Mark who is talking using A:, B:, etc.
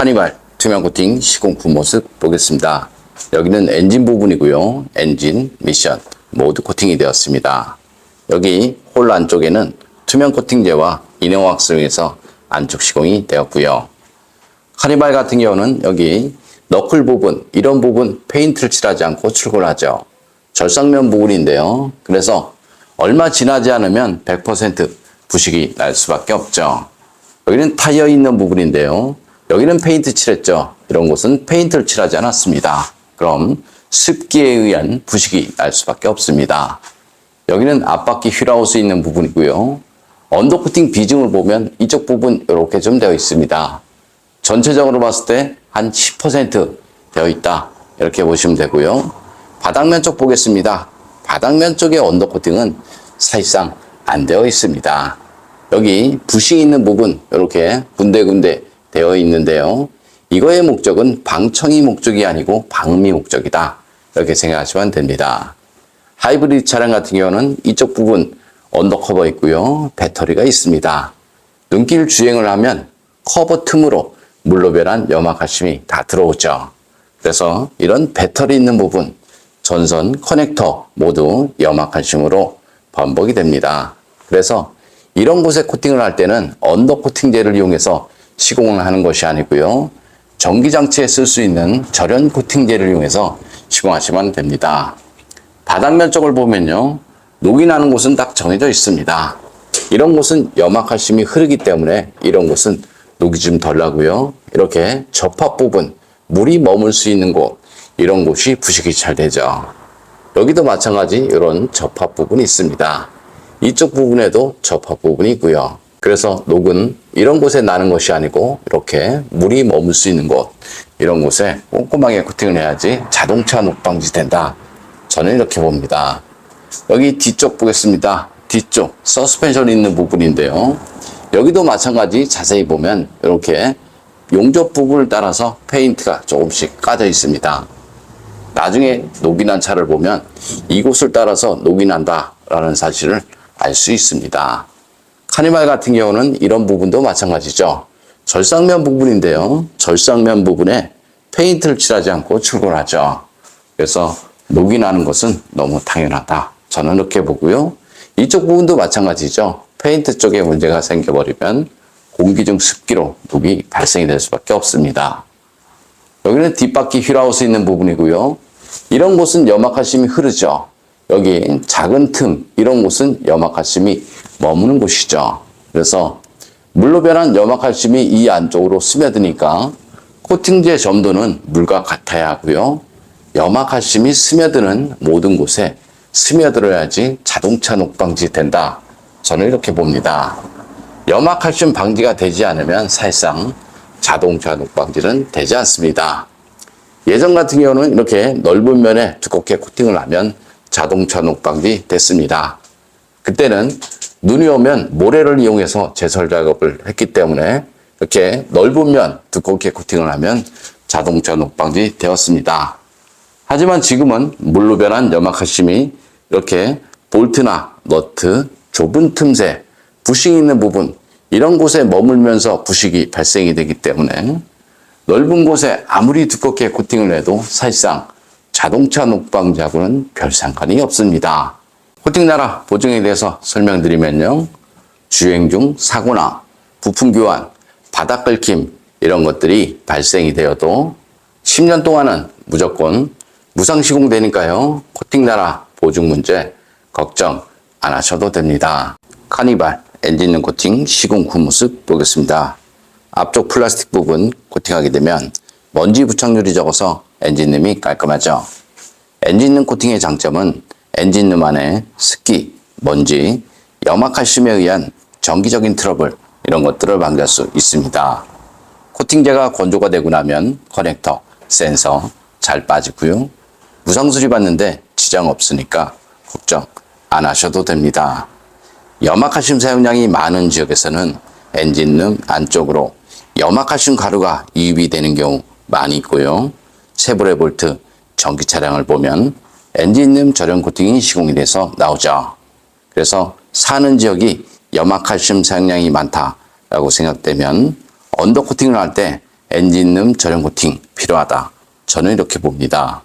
A: 카니발 투명 코팅 시공 후 모습 보겠습니다. 여기는 엔진 부분이고요. 엔진, 미션 모두 코팅이 되었습니다. 여기 홀 안쪽에는 투명 코팅제와 인형 왁스용해서 안쪽 시공이 되었고요. 카니발 같은 경우는 여기 너클 부분, 이런 부분 페인트를 칠하지 않고 출고를 하죠. 절삭면 부분인데요. 그래서 얼마 지나지 않으면 100% 부식이 날 수밖에 없죠. 여기는 타이어 있는 부분인데요. 여기는 페인트 칠했죠. 이런 곳은 페인트를 칠하지 않았습니다. 그럼 습기에 의한 부식이 날 수밖에 없습니다. 여기는 앞바퀴 휠하우스 있는 부분이고요. 언더코팅 비중을 보면 이쪽 부분 이렇게 좀 되어 있습니다. 전체적으로 봤을 때 한 10% 되어 있다. 이렇게 보시면 되고요. 바닥면 쪽 보겠습니다. 바닥면 쪽의 언더코팅은 사실상 안 되어 있습니다. 여기 부식 있는 부분 이렇게 군데군데 되어 있는데요. 이거의 목적은 방청이 목적이 아니고 방미 목적이다. 이렇게 생각하시면 됩니다. 하이브리드 차량 같은 경우는 이쪽 부분 언더커버 있고요. 배터리가 있습니다. 눈길 주행을 하면 커버 틈으로 물로변한 염화칼슘이 다 들어오죠. 그래서 이런 배터리 있는 부분, 전선, 커넥터 모두 염화칼슘으로 번복이 됩니다. 그래서 이런 곳에 코팅을 할 때는 언더 코팅제를 이용해서 시공을 하는 것이 아니고요. 전기장치에 쓸 수 있는 절연 코팅제를 이용해서 시공하시면 됩니다. 바닥면 쪽을 보면요. 녹이 나는 곳은 딱 정해져 있습니다. 이런 곳은 염화칼슘이 흐르기 때문에 이런 곳은 녹이 좀 덜 나고요. 이렇게 접합 부분, 물이 머물 수 있는 곳, 이런 곳이 부식이 잘 되죠. 여기도 마찬가지 이런 접합 부분이 있습니다. 이쪽 부분에도 접합 부분이 있고요. 그래서 녹은 이런 곳에 나는 것이 아니고 이렇게 물이 머물 수 있는 곳, 이런 곳에 꼼꼼하게 코팅을 해야지 자동차 녹 방지 된다. 저는 이렇게 봅니다. 여기 뒤쪽 보겠습니다. 뒤쪽 서스펜션 있는 부분인데요. 여기도 마찬가지 자세히 보면 이렇게 용접 부분을 따라서 페인트가 조금씩 까져 있습니다. 나중에 녹이 난 차를 보면 이곳을 따라서 녹이 난다라는 사실을 알 수 있습니다. 카니발 같은 경우는 이런 부분도 마찬가지죠. 절삭면 부분인데요. 절삭면 부분에 페인트를 칠하지 않고 출고를 하죠. 그래서 녹이 나는 것은 너무 당연하다. 저는 이렇게 보고요. 이쪽 부분도 마찬가지죠. 페인트 쪽에 문제가 생겨버리면 공기 중 습기로 녹이 발생이 될 수밖에 없습니다. 여기는 뒷바퀴 휠하우스 있는 부분이고요. 이런 곳은 염화칼슘이 흐르죠. 여기 작은 틈, 이런 곳은 염화칼슘이 머무는 곳이죠. 그래서 물로 변한 염화칼슘이 이 안쪽으로 스며드니까 코팅제 점도는 물과 같아야 하고요. 염화칼슘이 스며드는 모든 곳에 스며들어야지 자동차 녹방지 된다. 저는 이렇게 봅니다. 염화칼슘 방지가 되지 않으면 사실상 자동차 녹방지는 되지 않습니다. 예전 같은 경우는 이렇게 넓은 면에 두껍게 코팅을 하면 자동차 녹방지 됐습니다. 그때는 눈이 오면 모래를 이용해서 제설 작업을 했기 때문에 이렇게 넓은 면 두껍게 코팅을 하면 자동차 녹방지 되었습니다. 하지만 지금은 물로 변한 염화칼슘이 이렇게 볼트나 너트, 좁은 틈새, 부식이 있는 부분, 이런 곳에 머물면서 부식이 발생이 되기 때문에 넓은 곳에 아무리 두껍게 코팅을 해도 사실상 자동차 녹방지하고는 별 상관이 없습니다. 코팅 나라 보증에 대해서 설명드리면요. 주행 중 사고나 부품 교환, 바닥 긁힘 이런 것들이 발생이 되어도 10년 동안은 무조건 무상 시공되니까요. 코팅 나라 보증 문제 걱정 안 하셔도 됩니다. 카니발 엔진룸 코팅 시공 후 모습 보겠습니다. 앞쪽 플라스틱 부분 코팅하게 되면 먼지 부착률이 적어서 엔진룸이 깔끔하죠. 엔진룸 코팅의 장점은 엔진룸 안에 습기, 먼지, 염화칼슘에 의한 정기적인 트러블 이런 것들을 방지할 수 있습니다. 코팅제가 건조가 되고 나면 커넥터, 센서 잘 빠지고요. 무상 수리받는데 지장 없으니까 걱정 안 하셔도 됩니다. 염화칼슘 사용량이 많은 지역에서는 엔진룸 안쪽으로 염화칼슘 가루가 유입이 되는 경우 많이 있고요. 쉐보레 볼트 전기 차량을 보면 엔진룸 절연 코팅이 시공이 돼서 나오죠. 그래서 사는 지역이 염화칼슘 사용량이 많다라고 생각되면 언더 코팅을 할 때 엔진룸 전용 코팅 필요하다. 저는 이렇게 봅니다.